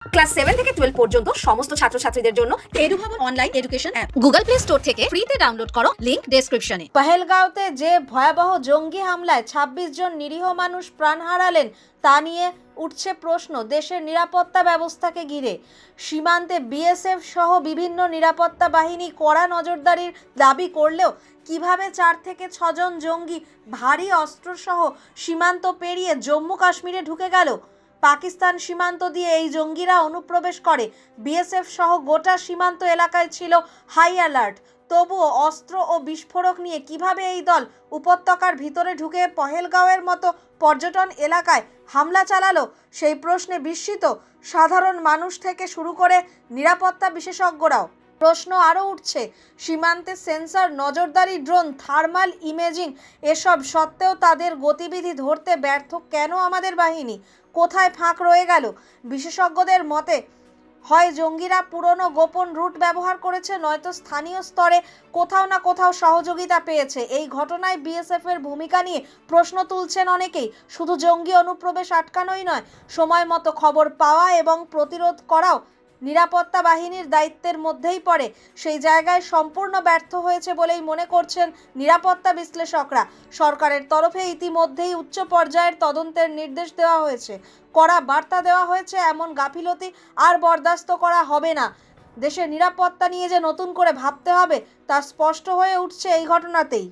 Class 7 থেকে 12 পর্যন্ত সমস্ত ছাত্রছাত্রীদের জন্য Edubhavan online education app Google Play Store থেকে ফ্রিতে ডাউনলোড করো, লিংক ডেসক্রিপশনে। পহেলগাঁওতে যে ভয়াবহ জঙ্গি হামলায় ২৬ জন নিরীহ মানুষ প্রাণ হারালেন তা নিয়ে উঠছে প্রশ্ন দেশের নিরাপত্তা ব্যবস্থাকে ঘিরে। সীমান্তে বিএসএফ সহ বিভিন্ন নিরাপত্তা বাহিনী কড়া নজরদারির দাবি করলেও কিভাবে 4 থেকে 6 জন জঙ্গি ভারী অস্ত্রসহ সীমান্ত পেরিয়ে জম্মু কাশ্মীরে ঢুকে গেল? পাকিস্তান সীমান্ত দিয়ে এই জঙ্গিরা অনুপ্রবেশ করে। বিএসএফ সহ গোটা সীমান্ত এলাকায় ছিল হাই অ্যালার্ট। তবুও অস্ত্র ও বিস্ফোরক নিয়ে কিভাবে এই দল উপত্যকার ভিতরে ঢুকে পহেলগাঁওয়ের মতো পর্যটন এলাকায় হামলা চালালো, সেই প্রশ্নে বিস্মিত সাধারণ মানুষ থেকে শুরু করে নিরাপত্তা বিশেষজ্ঞরাও। প্রশ্ন আরও উঠছে, সীমান্তে সেন্সর, নজরদারি, ড্রোন, থার্মাল ইমেজিং এসব সত্ত্বেও তাদের গতিবিধি ধরতে ব্যর্থ কেন আমাদের বাহিনী? কোথায় ফাঁক রয়ে গেল? বিশেষজ্ঞদের মতে হয় জঙ্গিরা পুরনো গোপন রুট ব্যবহার করেছে, নয়তো স্থানীয় স্তরে কোথাও না কোথাও সহযোগিতা পেয়েছে। এই ঘটনায় বিএসএফ এর ভূমিকা নিয়ে প্রশ্ন তুলছেন অনেকেই। শুধু জঙ্গি অনুপ্রবেশ আটকানোই নয়, সময় মতো খবর পাওয়া এবং প্রতিরোধ করাও নিরাপত্তা বাহিনীর দায়িত্বের মধ্যেই পড়ে। সেই জায়গায় সম্পূর্ণ ব্যর্থ হয়েছে বলেই মনে করছেন নিরাপত্তা বিশ্লেষকরা। সরকারের তরফে ইতিমধ্যেই উচ্চ পর্যায়ের তদন্তের নির্দেশ দেওয়া হয়েছে, কড়া বার্তা দেওয়া হয়েছে, এমন গাফিলতি আর বরদাস্ত করা হবে না। দেশের নিরাপত্তা নিয়ে যে নতুন করে ভাবতে হবে তা স্পষ্ট হয়ে উঠছে এই ঘটনাতেই।